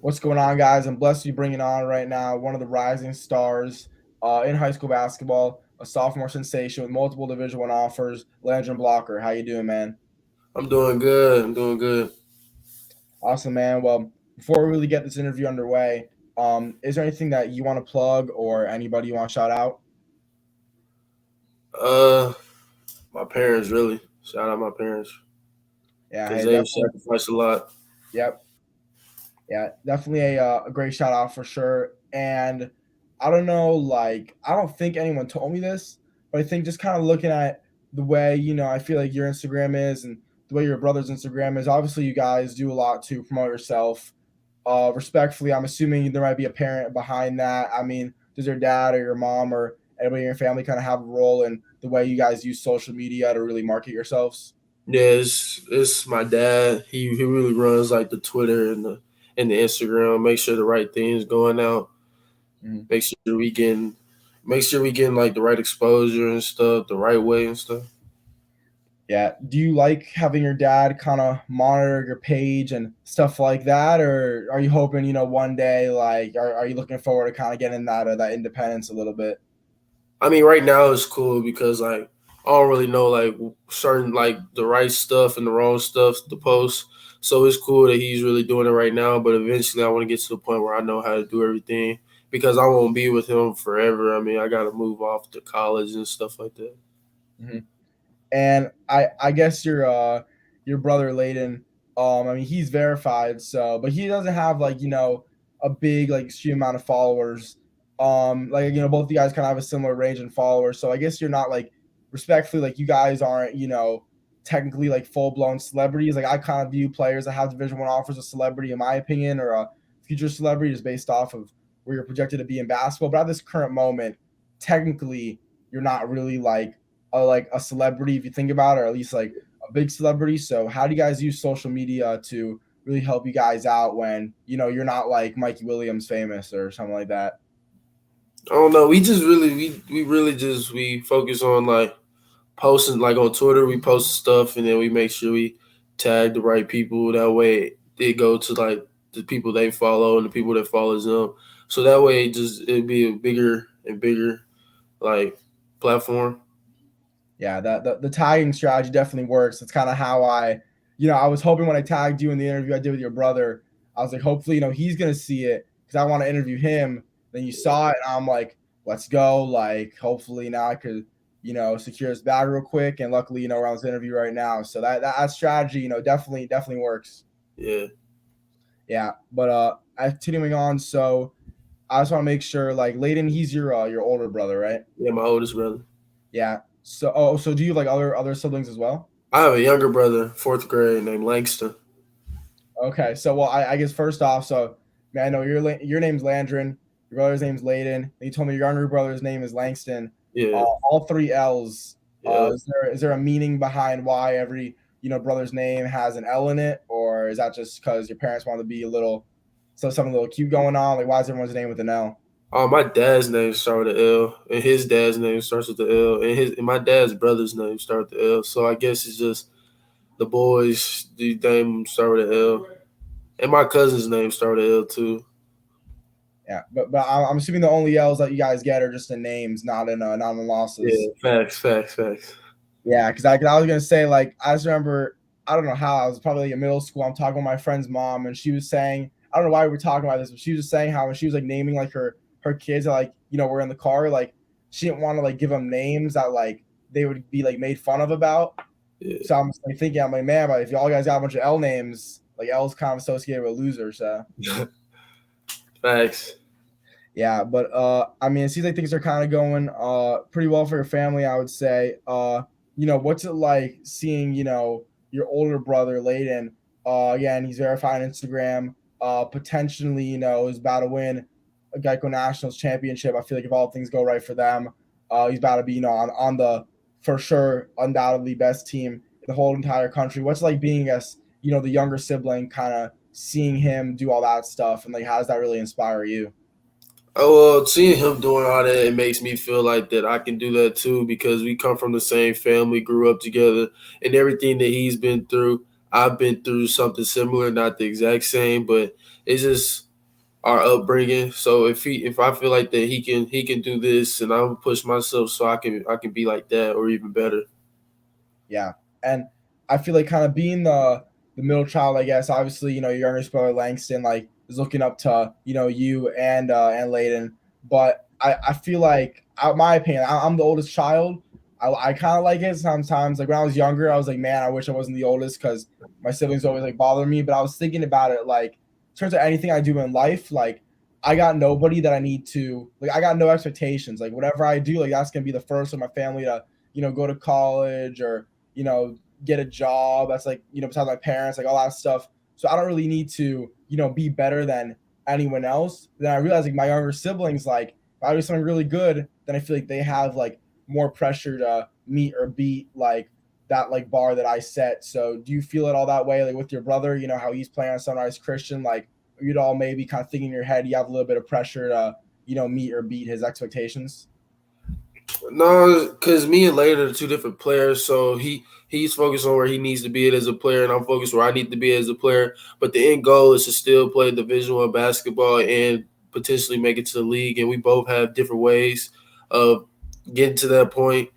What's going on, guys? I'm blessed to be bringing on right now one of the rising stars in high school basketball, a sophomore sensation with multiple Division One offers, Landren Blocker. How you doing, man? I'm doing good. I'm doing good. Awesome, man. Well, before we really get this interview underway, is there anything that you want to plug or anybody you want to shout out? Uh, my parents really shout out my parents Yeah, because hey, they definitely. sacrificed a lot. Yep. Yeah, definitely a great shout out for sure. And I don't know, like I don't think anyone told me this, but I think just kind of looking at the way I feel like your Instagram is and the way your brother's Instagram is. Obviously, you guys do a lot to promote yourself. Respectfully, I'm assuming there might be a parent behind that. I mean, does your dad or your mom or anybody in your family kind of have a role in the way you guys use social media to really market yourselves? Yeah, it's my dad. He really runs like the Twitter and the Instagram. Make sure the right things going out. Mhm. Make sure we getting like the right exposure and stuff, the right way and stuff. Yeah. Do you like having your dad kind of monitor your page and stuff like that, or are you hoping one day like are you looking forward to kind of getting that independence a little bit? I mean, right now it's cool because like I don't really know like certain like the right stuff and the wrong stuff to post. So it's cool that he's really doing it right now. But eventually, I want to get to the point where I know how to do everything because I won't be with him forever. I mean, I got to move off to college and stuff like that. Hmm. And I guess your brother Layden, I mean he's verified, so but he doesn't have like a big like extreme amount of followers. Like both of you guys kind of have a similar range in followers, so I guess you're not like respectfully like you guys aren't technically like full blown celebrities. Like I kind of view players that have Division One offers a celebrity in my opinion, or a future celebrity is based off of where you're projected to be in basketball. But at this current moment, technically you're not really like a celebrity if you think about it, or at least like a big celebrity. So how do you guys use social media to really help you guys out when you're not like Mikey Williams famous or something like that? I don't know. We really just we focus on like posting like on Twitter. We post stuff and then we make sure we tag the right people. That way it go to like the people they follow and the people that follows them. So that way it'd be a bigger and bigger like platform. Yeah, that the tagging strategy definitely works. That's kind of how I was hoping when I tagged you in the interview I did with your brother, I was like, hopefully, he's gonna see it because I want to interview him. Then you saw it, and I'm like, let's go. Like, hopefully now I could, secure his bag real quick. And luckily, we're on this interview right now. So that strategy, definitely works. Yeah. Yeah, but continuing on, so I just want to make sure, like, Layden, he's your older brother, right? Yeah, my oldest brother. Yeah. So do you have like other siblings as well? I have a younger brother, fourth grade, named Langston. Okay, so well, I guess first off, so man, I know your name's Landren, your brother's name's Layden, and you told me your younger brother's name is Langston. Yeah. All three L's. Yeah. Is there a meaning behind why every brother's name has an L in it, or is that just because your parents want to be a little something a little cute going on? Like, why is everyone's name with an L? My dad's name starts with L, and his dad's name starts with the L, and my dad's brother's name starts with the L. So I guess it's just the boys, the name start with an L. And my cousin's name started L too. Yeah, but I'm assuming the only L's that you guys get are just in names, not in Yeah, losses. facts, facts, facts. Yeah, because I was gonna say like I just remember I don't know how I was probably like in middle school. I'm talking with my friend's mom, and she was saying I don't know why we were talking about this, but she was just saying how when she was like naming like her kids that like were in the car, like she didn't want to like give them names that like they would be like made fun of about. Yeah, So I'm just like thinking I'm like man, but if y'all guys got a bunch of L names, like L's kind of associated with losers. So facts. yeah, but I mean, it seems like things are kind of going pretty well for your family, I would say. What's it like seeing your older brother Layden? Again, he's verified on Instagram. Potentially, is about to win a Geico Nationals championship. I feel like if all things go right for them, he's about to be on the for sure undoubtedly best team in the whole entire country. What's it like being as the younger sibling, kind of seeing him do all that stuff, and like how does that really inspire you? Oh well, seeing him doing all that, it makes me feel like that I can do that too because we come from the same family, grew up together, and everything that he's been through, I've been through something similar, not the exact same, but it's just our upbringing. So if I feel like that he can do this, and I'm push myself so I can be like that or even better. Yeah, and I feel like kind of being the middle child, I guess. Obviously, your youngest brother Langston like is looking up to you and Layden, but I feel like, my opinion, I'm the oldest child. I kind of like it sometimes. Like when I was younger, I was like, man, I wish I wasn't the oldest because my siblings always like bother me. But I was thinking about it, like in terms of anything I do in life, like I got nobody that I need to like. I got no expectations. Like whatever I do, like that's gonna be the first of my family to go to college or you know, get a job that's like, besides my parents, like all that stuff. So I don't really need to, be better than anyone else. Then I realized like my younger siblings, like if I do something really good, then I feel like they have like more pressure to meet or beat like that like bar that I set. So do you feel it all that way? Like with your brother, how he's playing on Sunrise Christian, like you'd all maybe kind of thinking in your head, you have a little bit of pressure to, meet or beat his expectations? No, because me and Later are two different players. So he's focused on where he needs to be at as a player, and I'm focused where I need to be as a player. But the end goal is to still play Division One basketball and potentially make it to the league. And we both have different ways of getting to that point.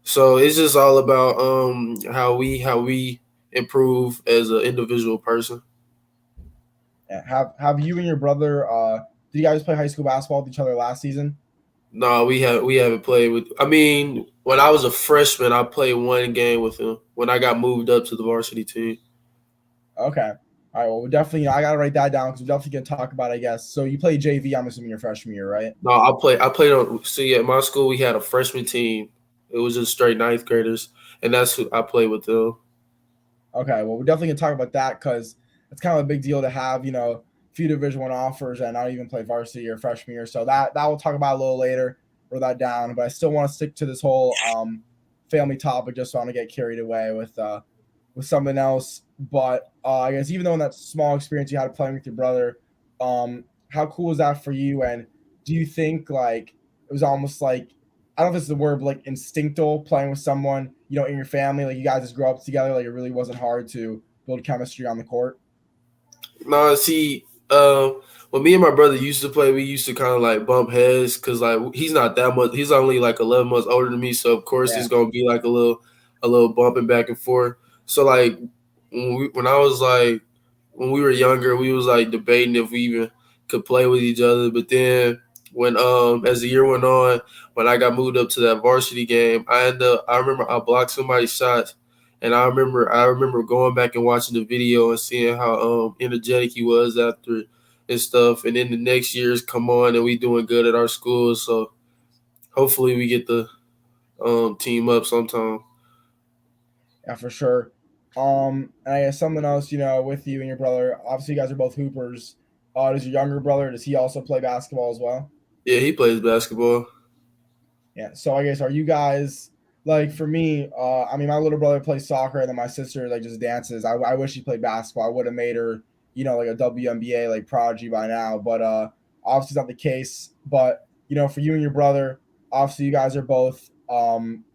So it's just all about how we improve as an individual person. Yeah. Have you and your brother did you guys play high school basketball with each other last season? No, we haven't played with. I mean, when I was a freshman, I played one game with him. When I got moved up to the varsity team. Okay. All right. Well, we definitely, I gotta write that down because we're definitely gonna talk about it, I guess. So you play JV, I'm assuming your freshman year, right? No, I played on. See, at my school, we had a freshman team. It was just straight ninth graders, and that's who I played with them. Okay. Well, we're definitely gonna talk about that because it's kind of a big deal to have, a few Division One offers and not even play varsity your freshman year. So that we'll talk about a little later. Write that down. But I still want to stick to this whole family topic, just so I don't get carried away with something else. But I guess even though in that small experience you had playing with your brother, how cool was that for you? And do you think like it was almost like, I don't know if it's the word, but like instinctual playing with someone in your family, like you guys just grew up together, like it really wasn't hard to build chemistry on the court? No, see, when me and my brother used to play, we used to kind of like bump heads because like he's not that much. He's only like 11 months older than me, so of course Yeah. it's gonna be like a little bumping back and forth. So like when I was like when we were younger, we was like debating if we even could play with each other. But then when as the year went on, when I got moved up to that varsity game, I remember I blocked somebody's shots, and I remember going back and watching the video and seeing how energetic he was after and stuff. And then the next years come on and we doing good at our school. So hopefully we get the team up sometime. Yeah, for sure. And I guess something else, with you and your brother. Obviously, you guys are both hoopers. Does your younger brother, does he also play basketball as well? Yeah, he plays basketball. Yeah. So I guess, are you guys like, for me? I mean, my little brother plays soccer, and then my sister like just dances. I wish she played basketball. I would have made her, like a WNBA like prodigy by now. But obviously, it's not the case. But for you and your brother, obviously, you guys are both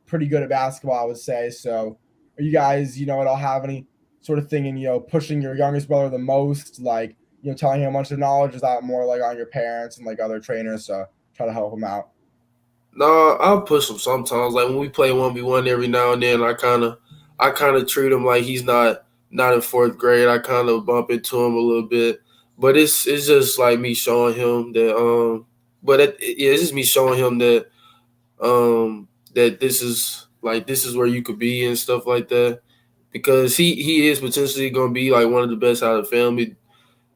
pretty good at basketball, I would say. So, are you guys, at all have any sort of thing in pushing your youngest brother the most, like telling him a bunch of knowledge? Is that more like on your parents and like other trainers to try to help him out? No, I'll push him sometimes. Like when we play 1v1 every now and then, I kind of treat him like he's not in fourth grade. I kind of bump into him a little bit, but it's just like me showing him that yeah, it's just me showing him that this is where you could be and stuff like that. Because he is potentially going to be like one of the best out of the family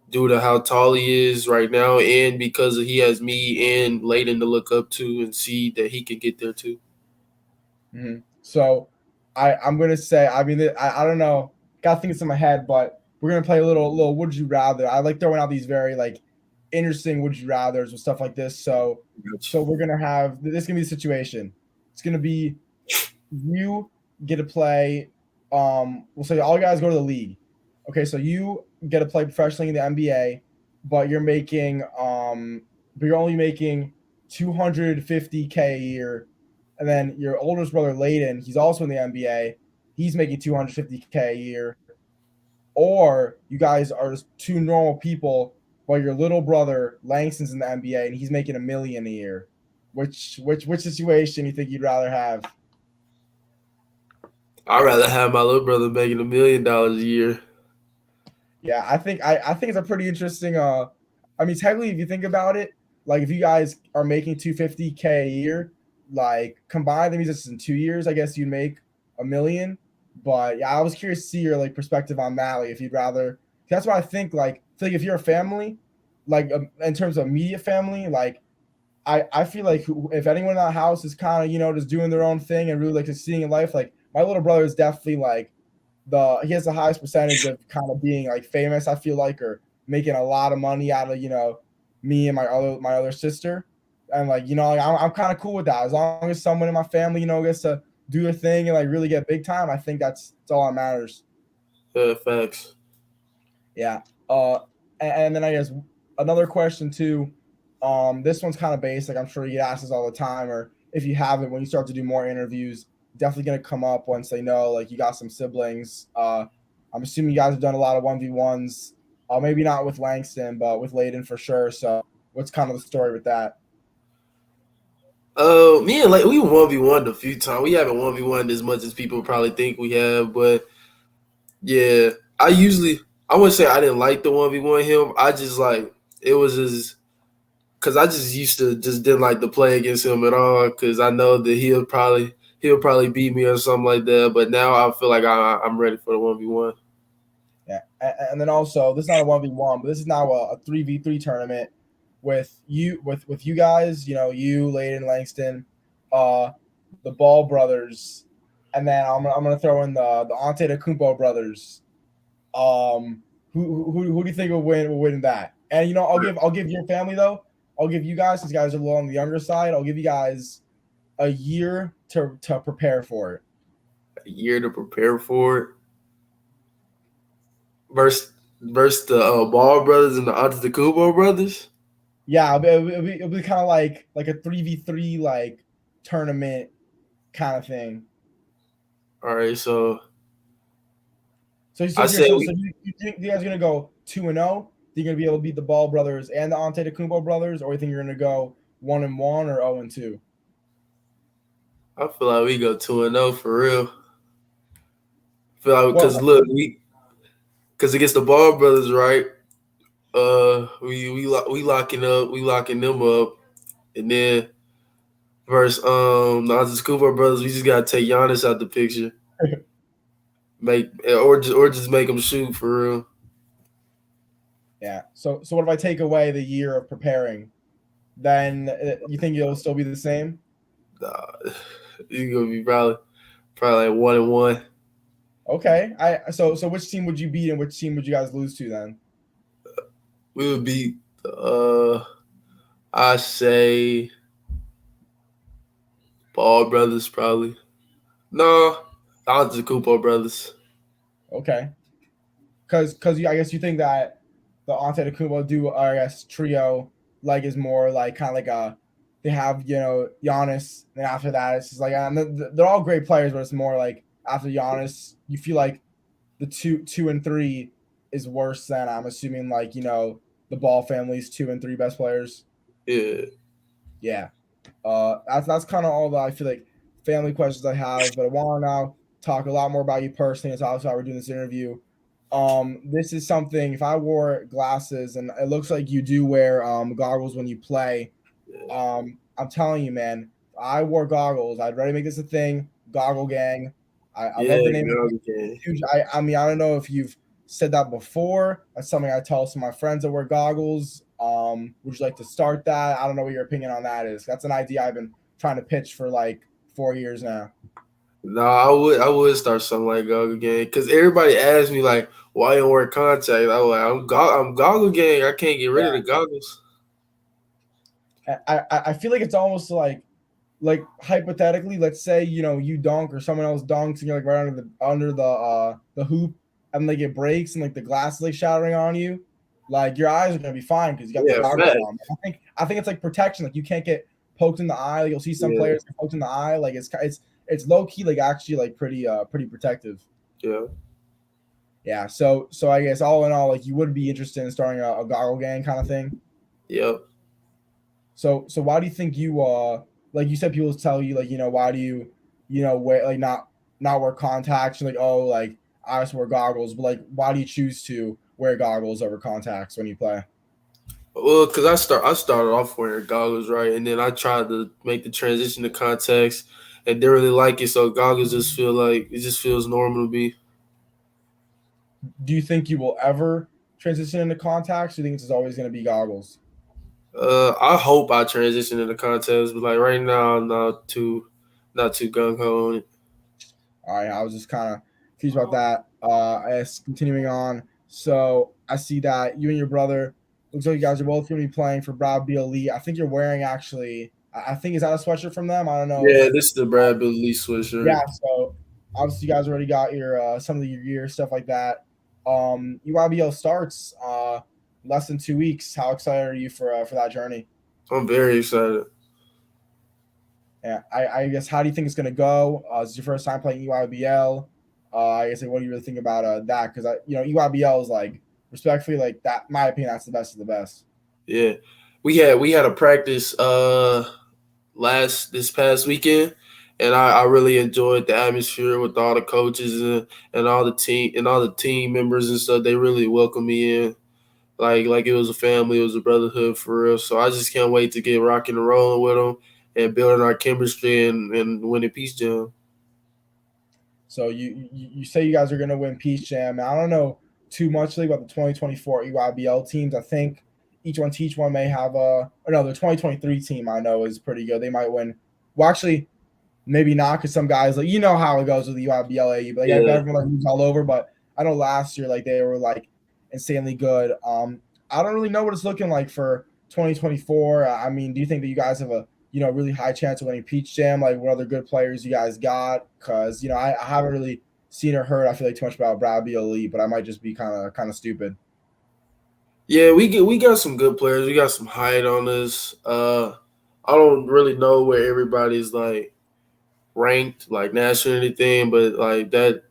due to how tall he is right now, and because he has me and Layden to look up to and see that he can get there too. So I'm gonna say, I mean, I don't know, got things in my head, but we're gonna play a little would you rather. I like throwing out these very like interesting would you rather's with stuff like this. So we're gonna have this, gonna be the situation. It's gonna be, you get to play. We'll say all you guys go to the league. Okay, so you get to play professionally in the NBA, but you're only making 250K a year, and then your oldest brother Layden, he's also in the NBA. He's making 250K a year. Or you guys are just two normal people but your little brother Langston's in the NBA and he's making $1 million a year. Which situation you think you'd rather have? I'd rather have my little brother making $1 million a year. Yeah, I think it's a pretty interesting. I mean, technically, if you think about it, like if you guys are making 250K a year, like combine the musicians in 2 years, I guess you'd make $1 million. But yeah, I was curious to see your like perspective on that. Like, if you'd rather, that's why I think like if you're a family, like in terms of immediate family, like I feel like if anyone in that house is kind of just doing their own thing and really like succeeding in life, like my little brother is definitely like he has the highest percentage of kind of being like famous, I feel like, or making a lot of money out of me and my other sister. And like like I'm kind of cool with that as long as someone in my family gets to do their thing and like really get big time. I think that's all that matters. Facts. Yeah. And then I guess another question too. This one's kind of basic. I'm sure you get asked this all the time, or if you haven't, when you start to do more interviews, definitely gonna come up once they know like you got some siblings. I'm assuming you guys have done a lot of 1v1s. Maybe not with Langston, but with Layden for sure. So what's kind of the story with that? Me and like we 1v1 a few times. We haven't 1v1 as much as people probably think we have, but yeah, I wouldn't say I didn't like the 1v1 him. I just like it was just because I just used to just didn't like to play against him at all because I know that he'll probably beat me or something like that. But now I feel like I'm ready for the 1v1. Yeah, and then also this is not a 1v1, but this is now a 3v3 tournament with you guys. You, Layden, Langston, uh, the Ball brothers, and then I'm gonna throw in the Antetokounmpo brothers. Who do you think will win that? And I'll give your family though. I'll give you guys, since you guys are a little on the younger side. I'll give you guys a year to prepare for it. A year to prepare for it. Versus the Ball brothers and the Antetokounmpo brothers. Yeah, it'll be kind of like a 3v3 like tournament kind of thing. All right, so So so I here say so we so you think you guys are gonna go 2-0? Think you're gonna be able to beat the Ball brothers and the Antetokounmpo brothers, or you think you're gonna go 1-1 or 0-2? I feel like we go 2-0 for real. I feel like What? because look because against the Ball brothers, right? We locking them up, and then versus the Antetokounmpo brothers, we just gotta take Giannis out the picture, or just make them shoot for real. Yeah. So what if I take away the year of preparing? Then you think it'll still be the same? Nah, you gonna be probably like 1-1. Okay. So which team would you beat and which team would you guys lose to then? We would beat I say Ball brothers probably. No, the Cooper brothers. Okay. Because I guess you think that the Antetokounmpo duo, or I guess trio, like is more like kind of like they have Giannis, and after that it's just like they're all great players, but it's more like after Giannis, you feel like the two and three is worse than I'm assuming like the Ball family's 2 and 3 best players. Yeah, Yeah. That's kind of all that I feel like family questions I have, but I want to now talk a lot more about you personally. It's obviously why we're doing this interview. This is something. If I wore glasses, and it looks like you do wear goggles when you play, yeah, I'm telling you, man. If I wore goggles, I'd ready to make this a thing. Goggle gang. I love the yeah. name. Girl, It's okay. huge. I mean, I don't know if you've said that before. That's something I tell some of my friends that wear goggles. Would you like to start that? I don't know what your opinion on that is. That's an idea I've been trying to pitch for like 4 years now. No, I would start something like Goggle Gang because everybody asks me like, why you don't wear contacts? I'm like, I'm Goggle Gang. I can't get rid of the goggles. I feel like it's almost like hypothetically, let's say you dunk or someone else dunks and you're like right under the hoop and like it breaks and like the glass is like shattering on you, like your eyes are gonna be fine because you got the Yeah, goggles fact. on. I think it's like protection. Like you can't get poked in the eye. Like, you'll see some Yeah, players get poked in the eye. Like it's low key like actually like pretty protective. yeah. Yeah. So I guess all in all, like you would be interested in starting a goggle gang kind of thing. Yep. So why do you think you like you said people tell you like why do you wear like not wear contacts? You're like, oh, like I just wear goggles, but like why do you choose to wear goggles over contacts when you play? Well, because I started off wearing goggles, right, and then I tried to make the transition to contacts, and didn't really like it. So goggles just feel like it just feels normal to me. Do you think you will ever transition into contacts? Do you think it's always going to be goggles? I hope I transition into contacts, but like right now, I'm not too gung ho on it. All right, I was just kind of confused about that. As continuing on, so I see that you and your brother looks like you guys are both going to be playing for Brad B Elite. I think you're wearing actually. I think is that a sweatshirt from them? I don't know if Yeah, this is the Brad Billy sweatshirt. yeah. So obviously you guys already got your some of your gear stuff like that. UIBL starts less than 2 weeks. How excited are you for that journey? I'm very excited. Yeah, I guess how do you think it's gonna go? Is your first time playing EYBL? I guess like, what do you really think about that? Because EYBL is like respectfully like that. In my opinion, that's the best of the best. Yeah, we had a practice last this past weekend, and I really enjoyed the atmosphere with all the coaches and all the team members and stuff. They really welcomed me in like it was a family, it was a brotherhood for real. So I just can't wait to get rocking and rolling with them and building our chemistry and winning Peace Jam. So you say you guys are gonna win Peach Jam. I don't know too much really about the 2024 EYBL teams. I think each one may have a. Or no, the 2023 team I know is pretty good. They might win. Well, actually, maybe not because some guys like how it goes with the UIBLA, but like Yeah. everyone like moves all over. But I know last year like they were like insanely good. I don't really know what it's looking like for 2024. I mean, do you think that you guys have a really high chance of winning Peach Jam? Like, what other good players you guys got? Because I haven't really seen or heard. I feel like too much about Brad B Elite, but I might just be kind of stupid. Yeah, we got some good players. We got some height on us. I don't really know where everybody's like ranked like national or anything, but like that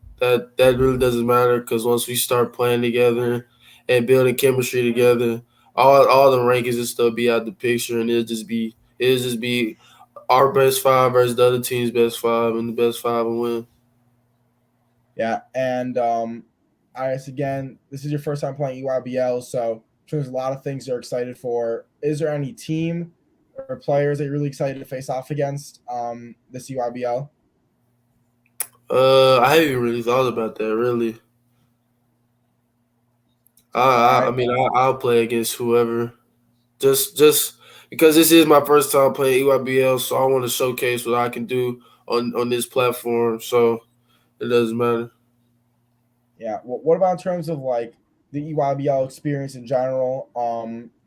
really doesn't matter because once we start playing together and building chemistry together, all the rankings and stuff be out the picture, and it'll just be our best five versus the other team's best five, and the best five will win. Yeah, and I guess again, this is your first time playing EYBL, so I'm sure there's a lot of things you're excited for. Is there any team or players that you're really excited to face off against this EYBL? I haven't even really thought about that really. All right. I'll play against whoever. Just because this is my first time playing EYBL, so I want to showcase what I can do on this platform. So it doesn't matter. Yeah. What about in terms of like the EYBL experience in general?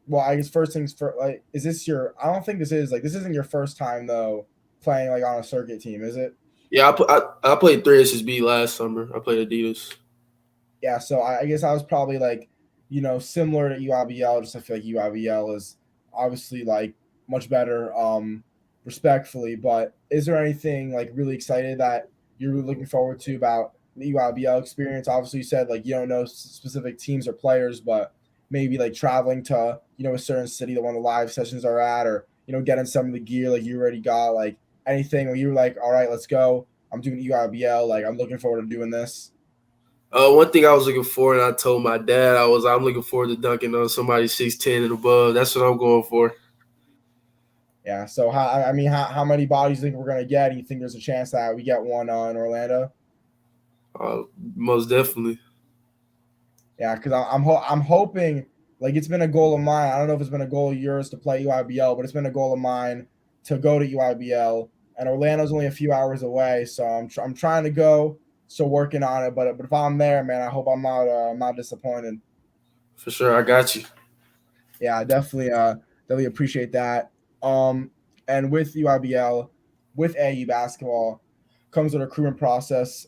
Well, I guess first things first. Like, is this your? I don't think this is like this isn't your first time though playing like on a circuit team, is it? Yeah, I played 3SSB last summer. I played Adidas. Yeah, so I guess I was probably like, similar to UIBL. Just I feel like UIBL is obviously like much better, respectfully. But is there anything like really excited that you're really looking forward to about the UIBL experience? Obviously, you said like you don't know specific teams or players, but maybe like traveling to a certain city that one of the live sessions are at, or getting some of the gear like you already got, like anything where you're like, all right, let's go. I'm doing UIBL. Like I'm looking forward to doing this. One thing I was looking for, and I told my dad, I'm looking forward to dunking on somebody 6'10" and above. That's what I'm going for. Yeah. So I mean, how many bodies do you think we're gonna get? Do you think there's a chance that we get one in Orlando? Uh, Most definitely. Yeah, because I'm hoping like it's been a goal of mine. I don't know if it's been a goal of yours to play UIBL, but it's been a goal of mine to go to UIBL. And Orlando's only a few hours away, so I'm trying to go. Still working on it, but if I'm there, man, I hope I'm not disappointed. For sure, I got you. Yeah, I definitely appreciate that. Um, and with UIBL, with AU basketball, comes with a recruitment process.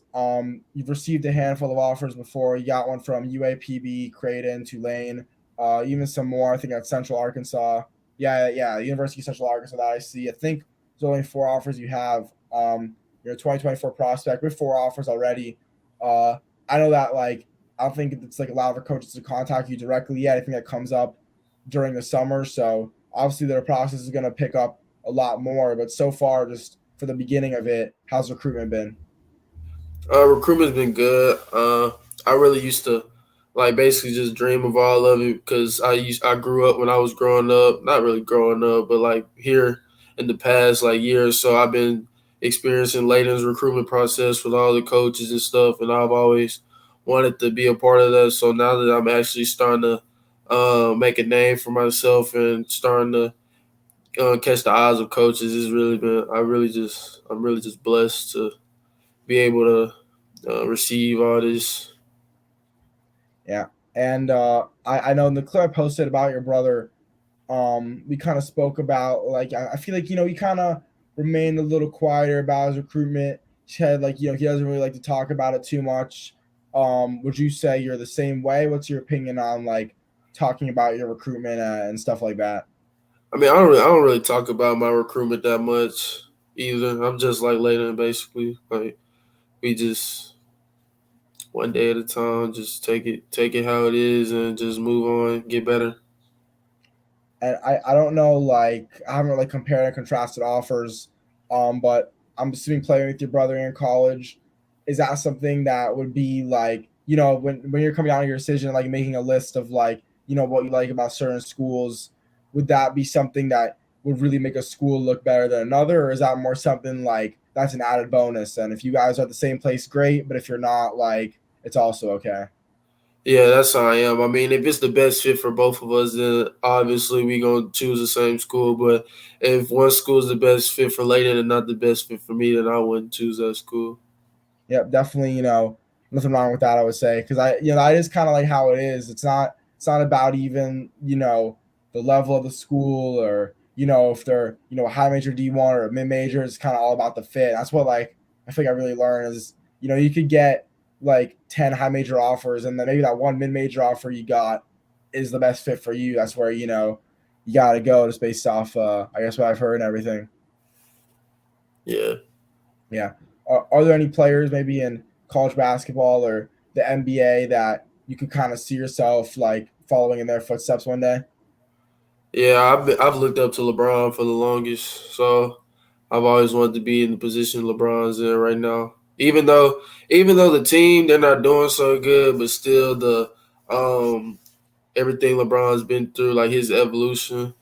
You've received a handful of offers before. You got one from UAPB, Creighton, Tulane, even some more. I think at Central Arkansas. Yeah, University of Central Arkansas that I see. I think there's only 4 offers you have. You're a 2024 prospect with 4 offers already. I know that like I don't think it's like a lot of our coaches to contact you directly yet. I think that comes up during the summer. So obviously their process is going to pick up a lot more. But so far, just for the beginning of it, how's recruitment been? Recruitment's been good. I really used to like basically just dream of all of it because I grew up when I was growing up, not really growing up, but like here in the past like years. So I've been experiencing Layden's recruitment process with all the coaches and stuff, and I've always wanted to be a part of that. So now that I'm actually starting to make a name for myself and starting to catch the eyes of coaches, it's really been I'm really just blessed to be able to receive all this. Yeah. And I know in the clip I posted about your brother, we kind of spoke about like I feel like he kind of remained a little quieter about his recruitment. He said like he doesn't really like to talk about it too much. Would you say you're the same way? What's your opinion on like talking about your recruitment and stuff like that? I mean, I don't really talk about my recruitment that much either. I'm just like Layden, basically. Like we just one day at a time, just take it how it is, and just move on, get better. And I don't know, like I haven't really compared and contrasted offers, but I'm assuming playing with your brother in college, is that something that would be like when you're coming down to your decision, like making a list of like what you like about certain schools, would that be something that would really make a school look better than another, or is that more something like that's an added bonus, and if you guys are at the same place, great, but if you're not, like it's also okay? Yeah, that's how I am. I mean, if it's the best fit for both of us, then obviously we gonna choose the same school. But if one school is the best fit for Layden and not the best fit for me, then I wouldn't choose that school. Yep, definitely. Nothing wrong with that. I would say because that is kind of like how it is. It's not about even the level of the school or if they're a high major D1 or a mid major. It's kind of all about the fit. That's what like I think I really learned is you could get like 10 high major offers and then maybe that one mid major offer you got is the best fit for you. That's where you got to go just based off I guess what I've heard and everything. Yeah. Yeah. Are there any players maybe in college basketball or the NBA that you could kind of see yourself like following in their footsteps one day? Yeah, I've looked up to LeBron for the longest, so I've always wanted to be in the position LeBron's in right now. Even though the team they're not doing so good, but still the um everything LeBron's been through, like his evolution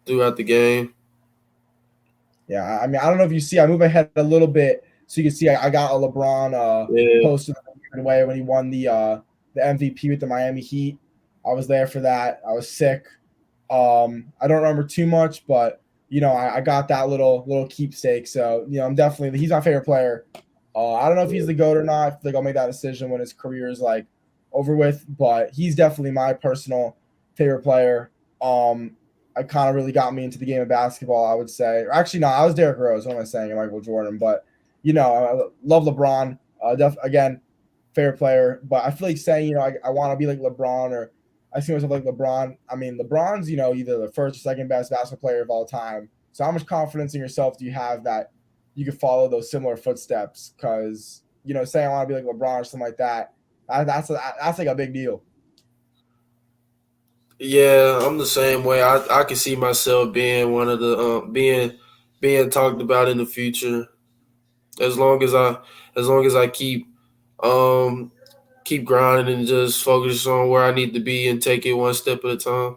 throughout the game. Yeah, I mean, I don't know if you see, I move ahead a little bit so you can see I got a LeBron Yeah, post away when he won the MVP with the Miami Heat. I was there for that. I was sick. I don't remember too much, but I got that little keepsake. So I'm definitely he's my favorite player. I don't know if he's the goat or not. I feel like I'll make that decision when his career is like over with, but he's definitely my personal favorite player. I kind of really got me into the game of basketball, I would say. Or actually, no, I was Derrick Rose. What am I saying? Michael Jordan, but I love LeBron. Again, favorite player, but I feel like saying I want to be like LeBron or I see myself like LeBron. I mean, LeBron's either the first or second best basketball player of all time. So how much confidence in yourself do you have that you could follow those similar footsteps? Because saying I want to be like LeBron or something like that, that's like a big deal. yeah, I'm the same way. I can see myself being one of the being talked about in the future as long as I um keep grinding and just focus on where I need to be and take it one step at a time.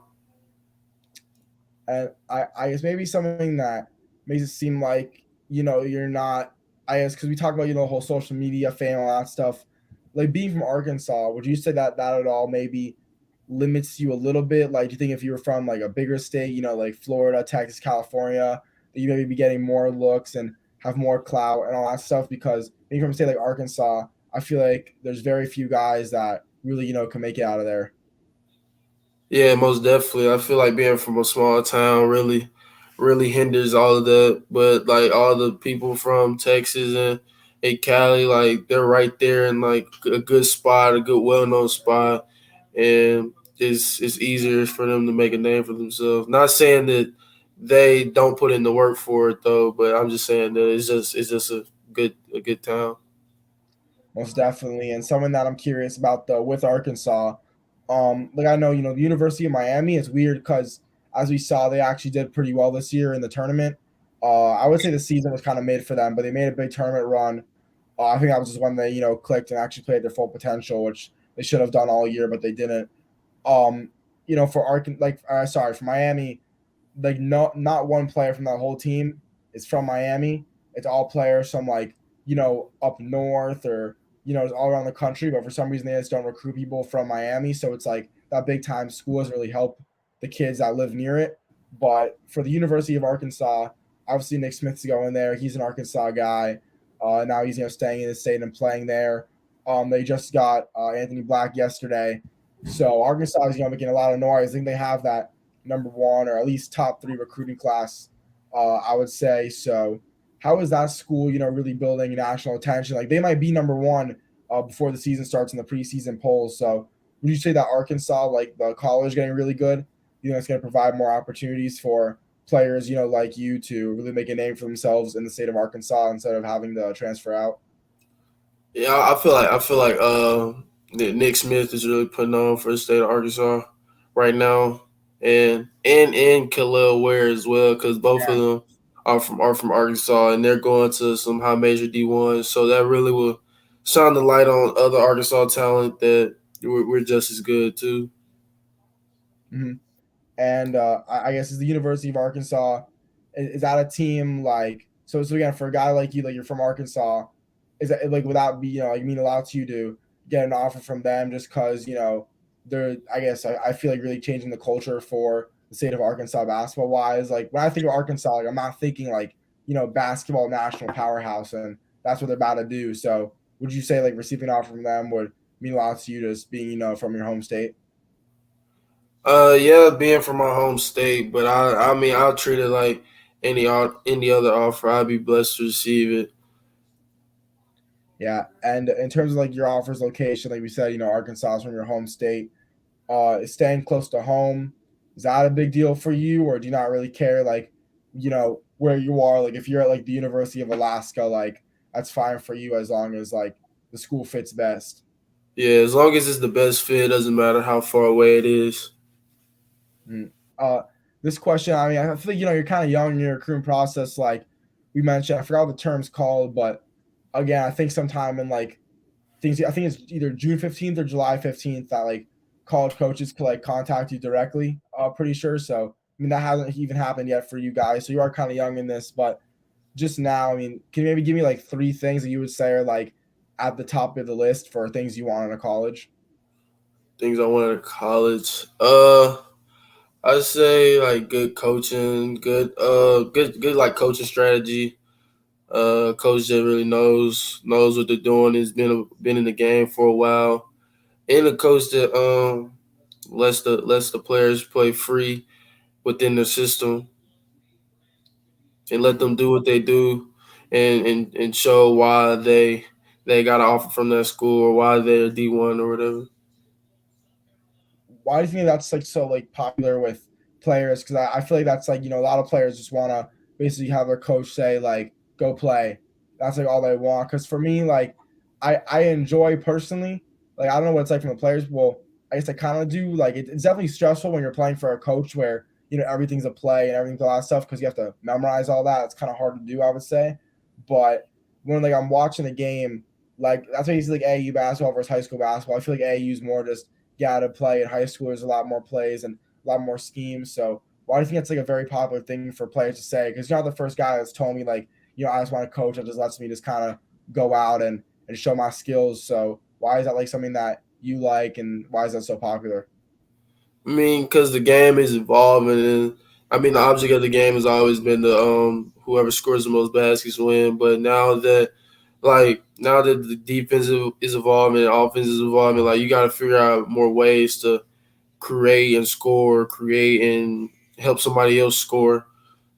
And I guess maybe something that makes it seem like you're not. I guess because we talk about the whole social media fame, all that stuff. Like being from Arkansas, would you say that at all maybe limits you a little bit? Like, do you think if you were from like a bigger state, like Florida, Texas, California, that you maybe be getting more looks and have more clout and all that stuff? Because being from a state like Arkansas, I feel like there's very few guys that really can make it out of there. Yeah, most definitely. I feel like being from a small town really hinders all of that. But like all the people from Texas and Cali, like they're right there in like a good spot, a good well known spot, and it's easier for them to make a name for themselves. Not saying that they don't put in the work for it though, but I'm just saying that it's just a good town. most definitely. And someone that I'm curious about though with Arkansas, like I know the University of Miami is weird because as we saw, they actually did pretty well this year in the tournament. I would say the season was kind of made for them, but they made a big tournament run. I think that was just when they clicked and actually played their full potential, which they should have done all year, but they didn't. Um, for sorry, for Miami, like not one player from that whole team is from Miami. It's all players from like up north or all around the country. But for some reason they just don't recruit people from Miami. So it's like that big time school doesn't really help the kids that live near it. But for the University of Arkansas, obviously Nick Smith's going there. He's an Arkansas guy. Now he's staying in the state and playing there. They just got Anthony Black yesterday. So Arkansas is making a lot of noise. I think they have that number one or at least top three recruiting class, I would say. So, how is that school, really building national attention? Like they might be number one before the season starts in the preseason polls. So, would you say that Arkansas, like the college, getting really good? It's going to provide more opportunities for players, like you to really make a name for themselves in the state of Arkansas instead of having to transfer out. Yeah, I feel like that Nick Smith is really putting on for the state of Arkansas right now, and Khalil Ware as well, because both of Yeah. them are from Arkansas, and they're going to some high major D1. So that really will shine the light on other Arkansas talent that we're just as good too. Mhm. And I guess is the University of Arkansas is that a team like so again for a guy like you, like you're from Arkansas, is that like without be like mean allowed to you to get an offer from them just because they're I guess I feel like really changing the culture for the state of Arkansas basketball wise. Like when I think of Arkansas, like I'm not thinking like basketball national powerhouse, and that's what they're about to do. So would you say like receiving an offer from them would mean a lot to you just being from your home state? Yeah, being from my home state, but I mean I'll treat it like any other offer. I'd be blessed to receive it. Yeah, and in terms of like your offers location, like we said, Arkansas is from your home state. Is staying close to home, is that a big deal for you, or do you not really care? Like, where you are. Like, if you're at like the University of Alaska, like that's fine for you as long as like the school fits best. Yeah, as long as it's the best fit, doesn't matter how far away it is. Mm. Uh, this question, I mean, I feel like you're kind of young in your recruiting process. Like we mentioned, I forgot what the term's called, but again, I think sometime in like things. I think it's either June 15th or July 15th that like college coaches could like contact you directly. Pretty sure. So I mean that hasn't even happened yet for you guys. So you are kind of young in this, but just now, I mean, can you maybe give me like three things that you would say are like at the top of the list for things you want in a college? Things I wanted in college. I'd say like good coaching, good like coaching strategy. Coach that really knows what they're doing. Has been in the game for a while, and a coach that lets the players play free within the system and let them do what they do, and show why they got an offer from that school or why they're D1 or whatever. Why do you think that's like so like popular with players? Because I feel like that's like a lot of players just want to basically have their coach say like go play. That's like all they want. Because for me, like I enjoy personally, like I don't know what it's like from the players. Well, I guess I kind of do. Like it's definitely stressful when you're playing for a coach where everything's a play and everything's a lot of stuff because you have to memorize all that. It's kind of hard to do, I would say. But when like I'm watching the game, like that's why you see like AAU basketball versus high school basketball. I feel like AAU is more just to play. In high school, there's a lot more plays and a lot more schemes. So why do you think it's like a very popular thing for players to say? Because you're not the first guy that's told me like, I just want a coach that just lets me just kind of go out and show my skills. So why is that like something that you like, and why is that so popular? I mean, because the game is evolving, and I mean the object of the game has always been the whoever scores the most baskets win. But now that the defense is evolving, and offense is evolving, like you got to figure out more ways to create and score, create and help somebody else score.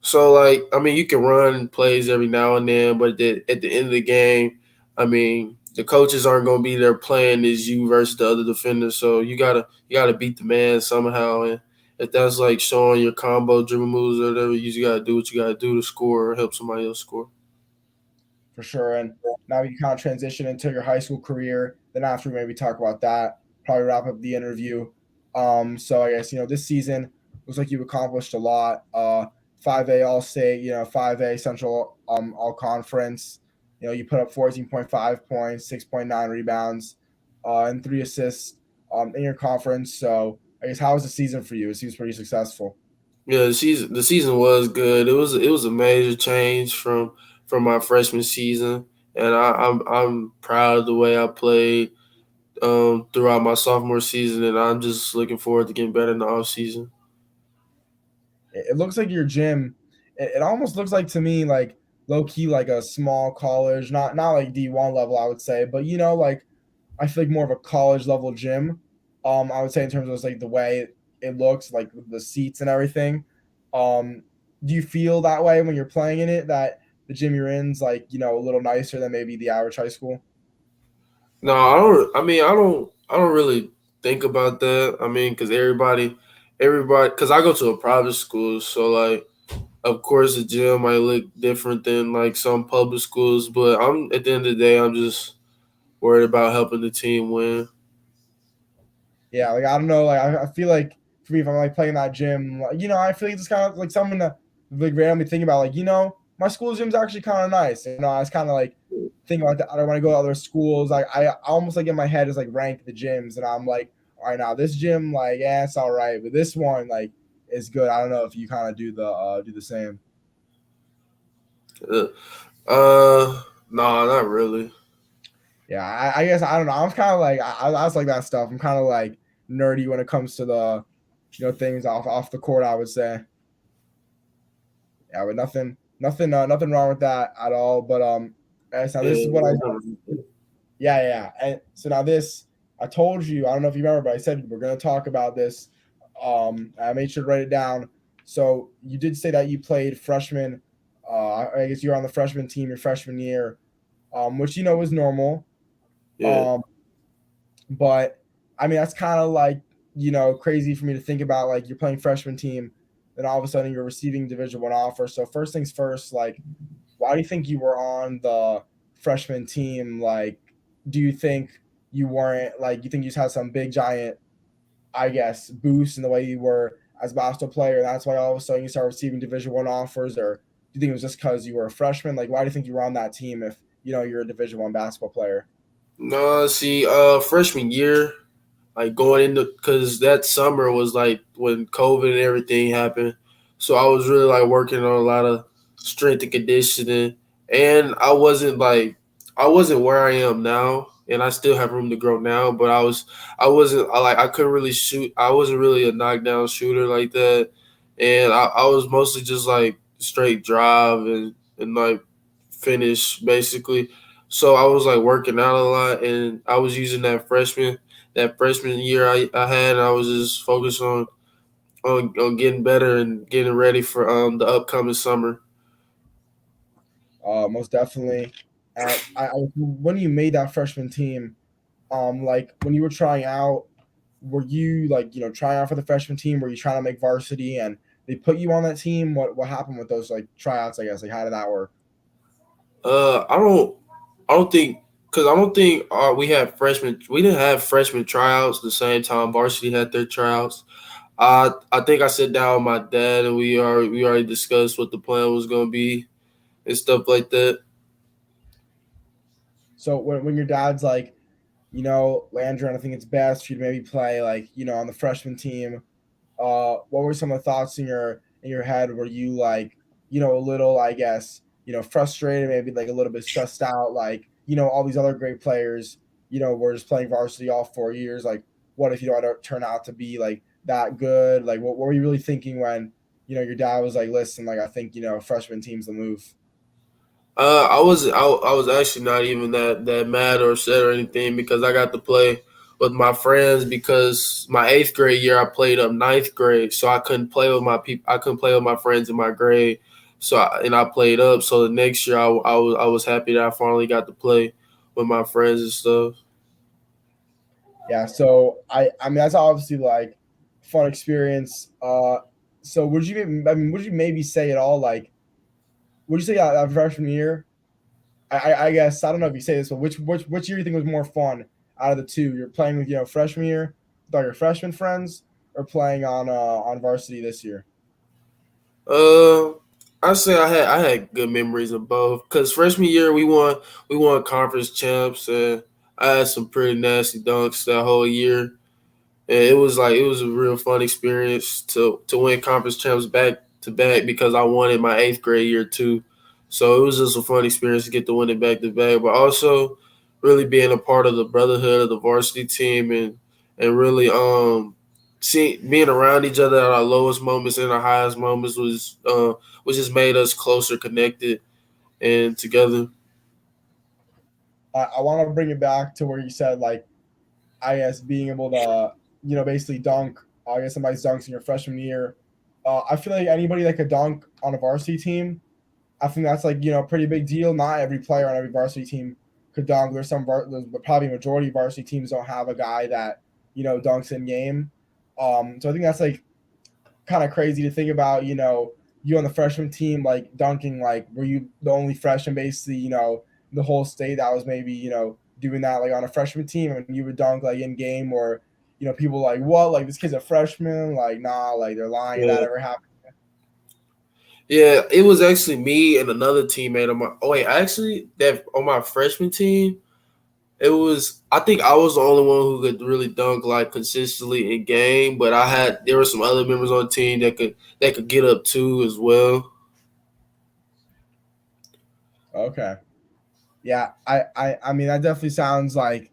So like, I mean, you can run plays every now and then, but at the end of the game, I mean, the coaches aren't going to be there playing as you versus the other defenders. So you gotta beat the man somehow, and if that's like showing your combo dribble moves or whatever, you just gotta do what you gotta do to score or help somebody else score. For sure. And Now you kind of transition into your high school career. Then after maybe talk about that, probably wrap up the interview. So I guess this season looks like you've accomplished a lot. 5A All State, 5A Central All Conference. You put up 14.5 points, 6.9 rebounds, and 3 assists in your conference. So I guess how was the season for you? It seems pretty successful. Yeah, the season was good. It was a major change from my freshman season, and I'm proud of the way I played throughout my sophomore season, and I'm just looking forward to getting better in the off season. It looks like your gym. It almost looks like to me like low key like a small college, not like D1 level, I would say, but like I feel like more of a college level gym. I would say in terms of like the way it looks, like the seats and everything. Um, do you feel that way when you're playing in it that the gym you're in's like a little nicer than maybe the average high school? No, I don't. I mean, I don't really think about that. I mean, because everybody, because I go to a private school, so like, of course, the gym might look different than like some public schools, but I'm at the end of the day, I'm just worried about helping the team win. Yeah, like I don't know, like I feel like for me, if I'm like playing that gym, like, I feel like it's kind of like something to like randomly think about. Like, my school gym's actually kind of nice. I was kind of like thinking about that. I don't want to go to other schools. Like, I almost like in my head is like rank the gyms, and I'm like, all right, now this gym, like, yeah, it's all right, but this one, like, is good. I don't know if you kind of do the same. Uh, no, not really. Yeah, I guess I don't know. I'm kind of like I was like that stuff. I'm kind of like nerdy when it comes to the things off the court. I would say. Yeah, but nothing wrong with that at all. But so now this is what I Yeah, yeah. And so now this I told you, I don't know if you remember, but I said we're gonna talk about this. I made sure to write it down. So you did say that you played freshman. I guess you're on the freshman team your freshman year, which was normal. yeah. Um, but I mean that's kind of like crazy for me to think about. Like you're playing freshman team, then all of a sudden you're receiving Division 1 offer. So first things first, like why do you think you were on the freshman team? Like, do you think you weren't like you think you just had some big giant, I guess, boost in the way you were as a basketball player, and that's why all of a sudden you start receiving Division 1 offers, or do you think it was just because you were a freshman? Like, why do you think you were on that team if you're a Division 1 basketball player? No, see, freshman year, like going into, because that summer was like when COVID and everything happened. So I was really like working on a lot of strength and conditioning, and I wasn't where I am now, and I still have room to grow now. But I wasn't I couldn't really shoot. I wasn't really a knockdown shooter like that, and I was mostly just like straight drive and like finish basically. So I was like working out a lot, and I was using that freshman year I had. And I was just focused on getting better and getting ready for the upcoming summer. Most definitely. When you made that freshman team, like when you were trying out, were you like trying out for the freshman team? Were you trying to make varsity and they put you on that team? What happened with those like tryouts? I guess like how did that work? I don't think because I don't think we had freshmen. We didn't have freshman tryouts the same time varsity had their tryouts. I think I sat down with my dad and we already discussed what the plan was going to be and stuff like that. So when your dad's like, Landren, I think it's best for you to maybe play like on the freshman team. What were some of the thoughts in your head? Were you like, a little, I guess, frustrated, maybe like a little bit stressed out, like, all these other great players, were just playing varsity all 4 years. Like, what if you don't turn out to be like that good? Like, what were you really thinking when, your dad was like, listen, like I think, freshman team's the move. I was actually not even that mad or upset or anything because I got to play with my friends because my eighth grade year I played up ninth grade, so I couldn't play with my people. I couldn't play with my friends in my grade, and I played up. So the next year I was happy that I finally got to play with my friends and stuff. Yeah. So I mean, that's obviously like fun experience. So would you maybe say at all, like, would you say that freshman year? I guess I don't know if you say this, but which year do you think was more fun out of the two? You're playing with freshman year with all your freshman friends, or playing on varsity this year? Uh, I say I had good memories of both because freshman year we won conference champs and I had some pretty nasty dunks that whole year. And it was a real fun experience to win conference champs back to back because I won it my eighth grade year too. So it was just a fun experience to get to win it back to back, but also really being a part of the brotherhood of the varsity team and really seeing being around each other at our lowest moments and our highest moments was just made us closer connected and together. I want to bring it back to where you said like I guess being able to basically dunk. I guess somebody's dunks in your freshman year. I feel like anybody that could dunk on a varsity team, I think that's like a pretty big deal. Not every player on every varsity team could dunk. There's probably majority of varsity teams don't have a guy that dunks in game. So I think that's like kind of crazy to think about. You on the freshman team like dunking. Like, were you the only freshman basically? The whole state that was maybe doing that like on a freshman team, and you would dunk like in game, or people like what like this kid's a freshman. Like, nah, like they're lying. If that Yeah. ever happened. Yeah, it was actually me and another teammate on my. Oh wait, actually, that on my freshman team, it was. I think I was the only one who could really dunk like consistently in game, but there were some other members on the team that could get up too as well. Okay. Yeah, I mean that definitely sounds like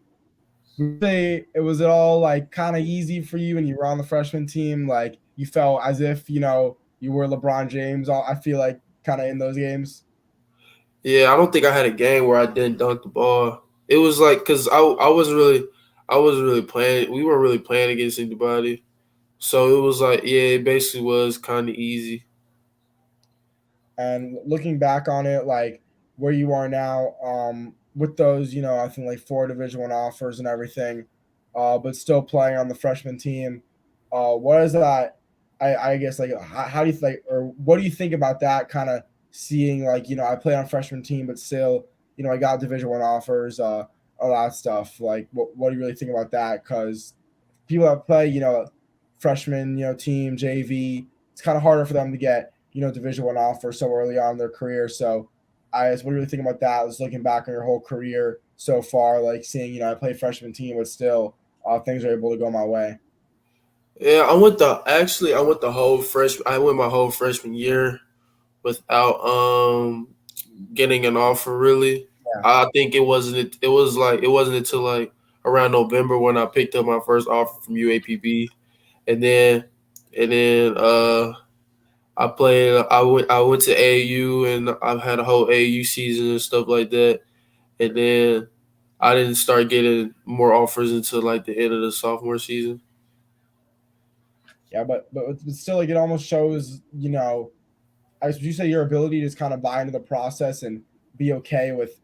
say it was it all like kind of easy for you when you were on the freshman team. Like you felt as if you were LeBron James. I feel like kind of in those games. Yeah, I don't think I had a game where I didn't dunk the ball. It was like because I wasn't really playing. We weren't really playing against anybody, so it was like yeah, it basically was kind of easy. And looking back on it, like where you are now, with those, I think like four Division 1 offers and everything, but still playing on the freshman team. What is that? I guess like how do you think, or what do you think about that kind of seeing like I play on freshman team, but still I got Division 1 offers, all that stuff. Like what do you really think about that? Because people that play freshman team JV, it's kind of harder for them to get Division 1 offer so early on in their career. So I just what do you really think about that? Just looking back on your whole career so far, like seeing I played freshman team, but still things are able to go my way. Yeah, I went the whole freshman. I went my whole freshman year without getting an offer. Really, Yeah, I think it wasn't until like around November when I picked up my first offer from UAPB, and then I went to AAU and I've had a whole AAU season and stuff like that, and then I didn't start getting more offers until like the end of the sophomore season. yeah, but still, like it almost shows would you say your ability to just kind of buy into the process and be okay with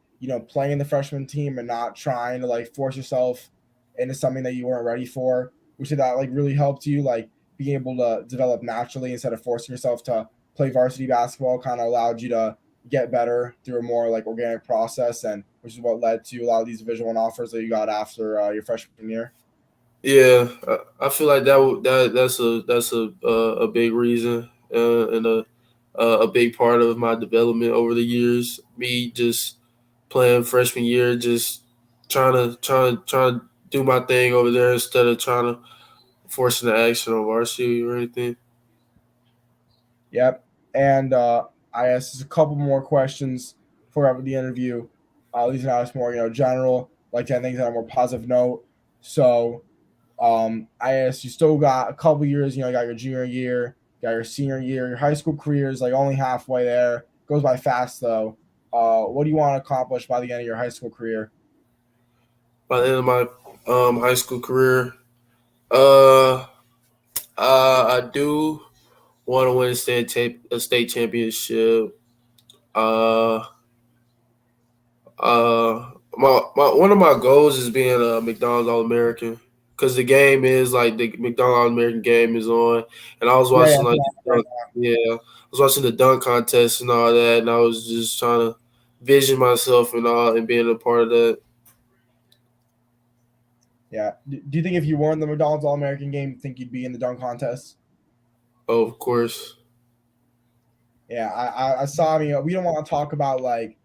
playing the freshman team and not trying to like force yourself into something that you weren't ready for, which that like really helped you like being able to develop naturally instead of forcing yourself to play varsity basketball kind of allowed you to get better through a more like organic process, and which is what led to a lot of these Division 1 offers that you got after your freshman year. Yeah, I feel like that's a big reason and a big part of my development over the years. Me just playing freshman year, just trying to do my thing over there instead of trying to forcing the action on varsity or anything. Yep. And I asked just a couple more questions for the interview. These are not more, general, like 10 things on a more positive note. So I asked, you still got a couple years, you got your junior year, got your senior year, your high school career is like only halfway there. Goes by fast though. What do you want to accomplish by the end of your high school career? By the end of my high school career, uh, I do want to win a state championship. Uh, my one of my goals is being a McDonald's All American because the game is like the McDonald's All American game is on, and I was Yeah, watching yeah, like right. yeah, I was watching the dunk contest and all that, and I was just trying to vision myself and all and being a part of that. Yeah. Do you think if you were in the McDonald's All American game, you think you'd be in the dunk contest? Oh, of course. Yeah, I saw. I mean, we don't want to talk about like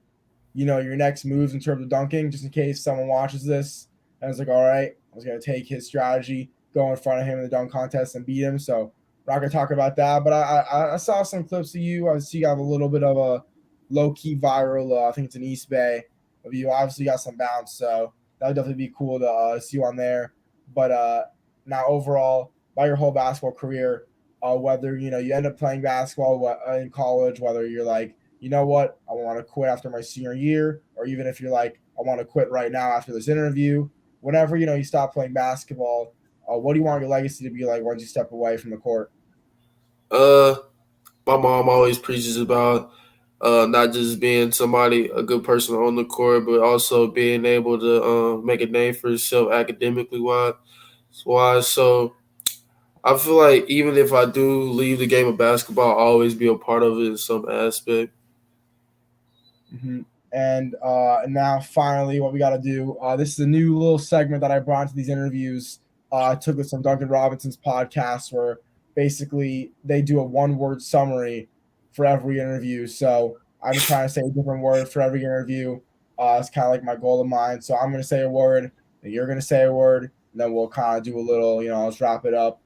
your next moves in terms of dunking, just in case someone watches this and it's like, all right, I was gonna take his strategy, go in front of him in the dunk contest and beat him. So we're not gonna talk about that. But I saw some clips of you. I see you have a little bit of a low key viral. I think it's in East Bay of you. Obviously, got some bounce, so that would definitely be cool to see you on there. But now overall, by your whole basketball career, whether you end up playing basketball in college, whether you're like you know what, I want to quit after my senior year, or even if you're like, I want to quit right now after this interview, whenever you stop playing basketball, what do you want your legacy to be like once you step away from the court? Uh, my mom always preaches about not just being somebody, a good person on the court, but also being able to make a name for yourself academically wise. So I feel like even if I do leave the game of basketball, I'll always be a part of it in some aspect. Mm-hmm. And now finally, what we got to do. This is a new little segment that I brought into these interviews. I took this from Duncan Robinson's podcast, where basically they do a one-word summary for every interview. So I'm trying to say a different word for every interview. It's kind of like my goal of mine. So I'm going to say a word, and you're going to say a word, and then we'll kind of do a little, let's wrap it up.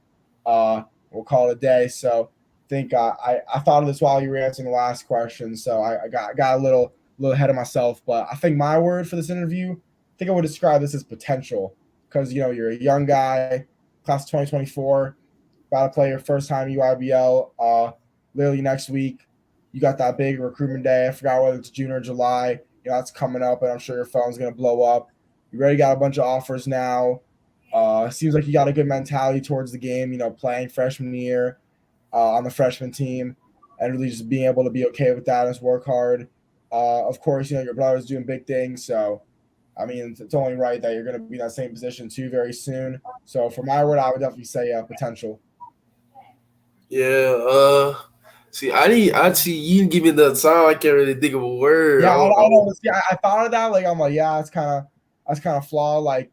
We'll call it a day. So think I thought of this while you were answering the last question, so I got a little ahead of myself. But I think my word for this interview, I think I would describe this as potential, because you're a young guy, class of 2024, about to play your first time UIBL. Literally next week, you got that big recruitment day. I forgot whether it's June or July. That's coming up, and I'm sure your phone's gonna blow up. You already got a bunch of offers now. Seems like you got a good mentality towards the game. Playing freshman year on the freshman team, and really just being able to be okay with that and just work hard. Of course, your brother's doing big things, so I mean, it's only right that you're going to be in that same position too very soon. So for my word, I would definitely say potential. Yeah. See, I see you didn't give me the time. I can't really think of a word. Yeah, I know. See, I thought of that. Like, I'm like, yeah, that's kind of flawed. Like,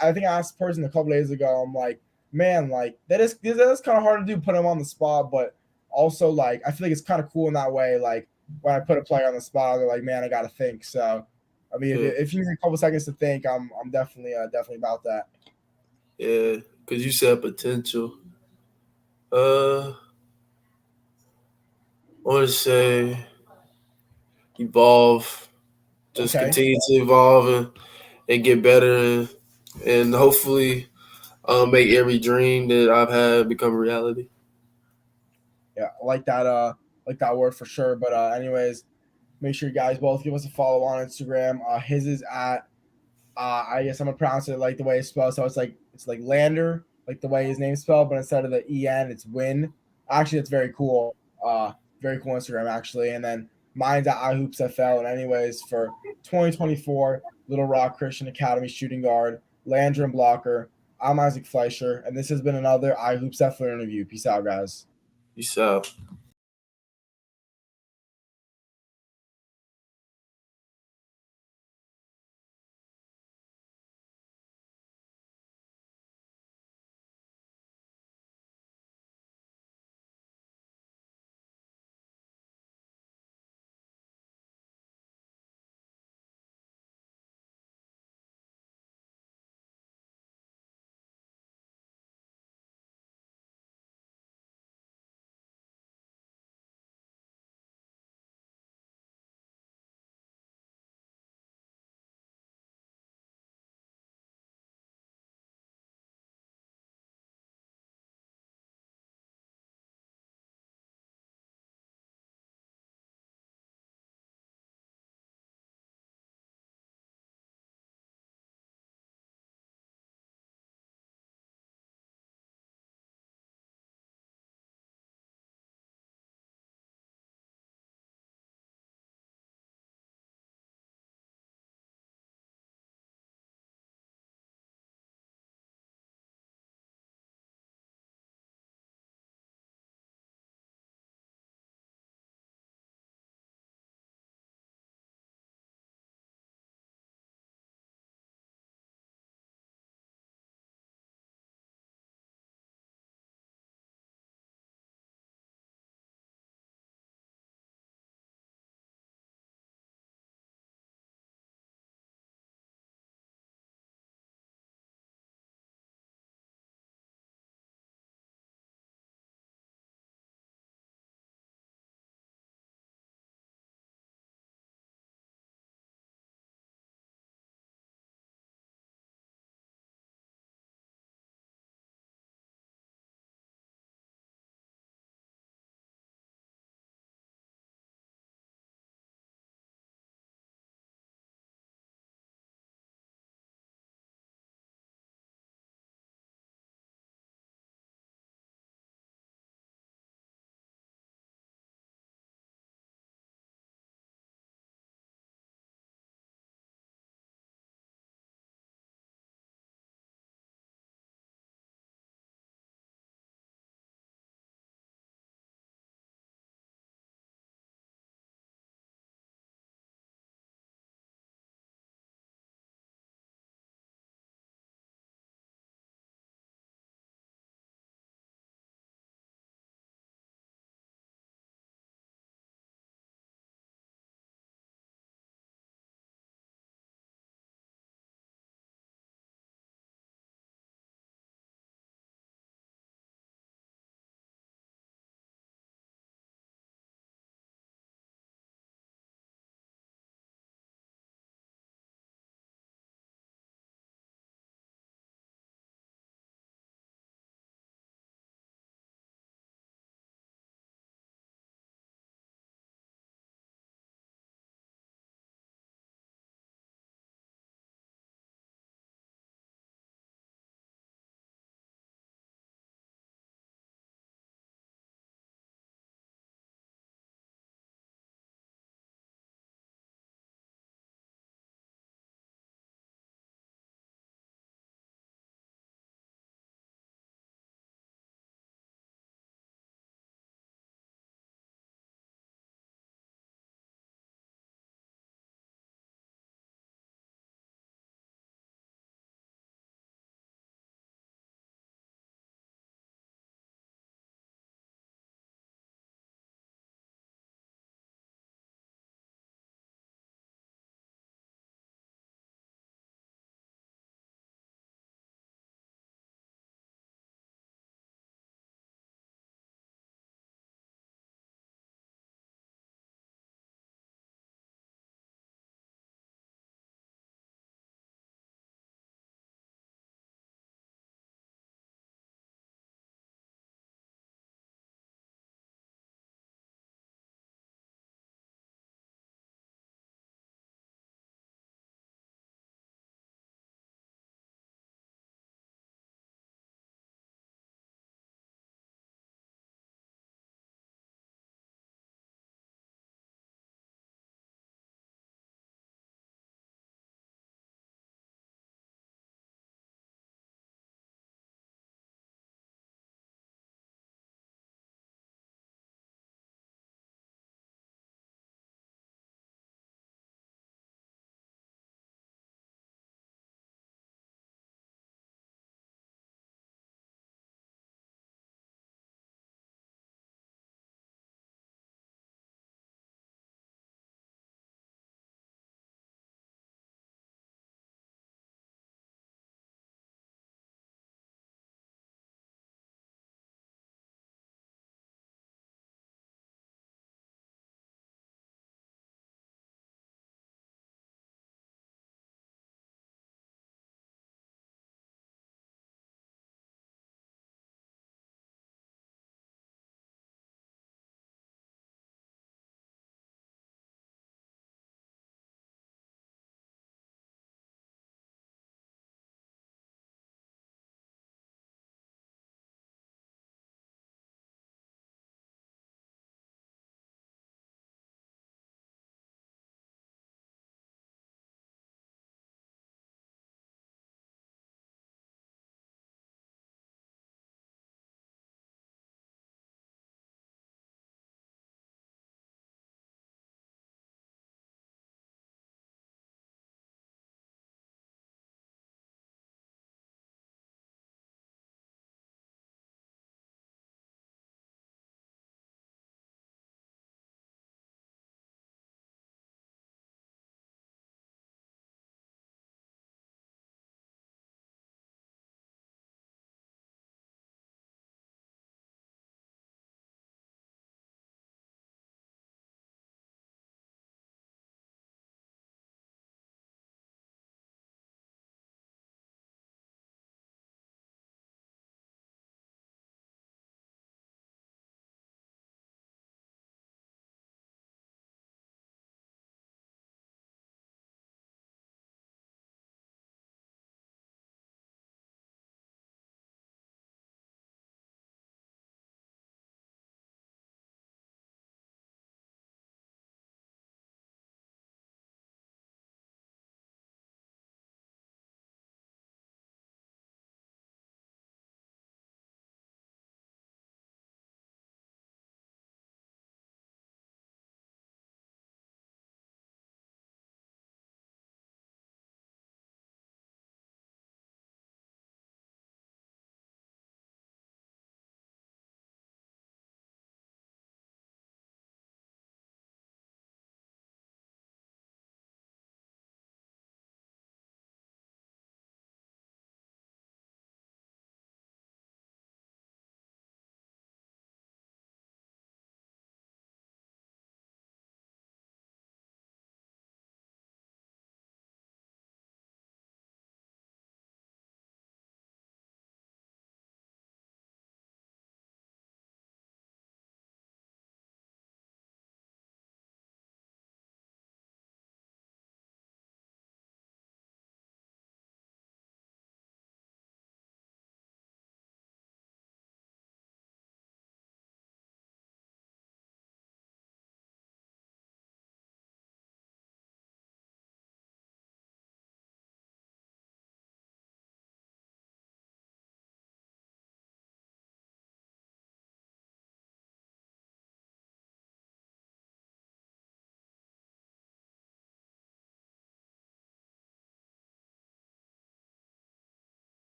I think I asked the person a couple days ago. I'm like, man, like that is kind of hard to do, put him on the spot. But also, like, I feel like it's kind of cool in that way. Like when I put a player on the spot, they're like, man, I got to think. So, I mean, Yeah, if you need a couple seconds to think, I'm definitely about that. yeah, because you said potential. I want to say evolve. Just Okay. continue to evolve and get better and hopefully make every dream that I've had become a reality. Yeah, I like that word for sure. But anyways, make sure you guys both give us a follow on Instagram. His is at I guess I'm gonna pronounce it like the way it's spelled. So it's like Lander, like the way his name's spelled, but instead of the en, it's Win. Actually, it's very cool. Very cool Instagram actually. And then mine's at iHoopsFL. And anyways, for 2024 Little Rock Christian Academy shooting guard, Landren blocker. I'm Isaac Fleischer, and this has been another iHoopsFL interview. Peace out, guys. Peace out.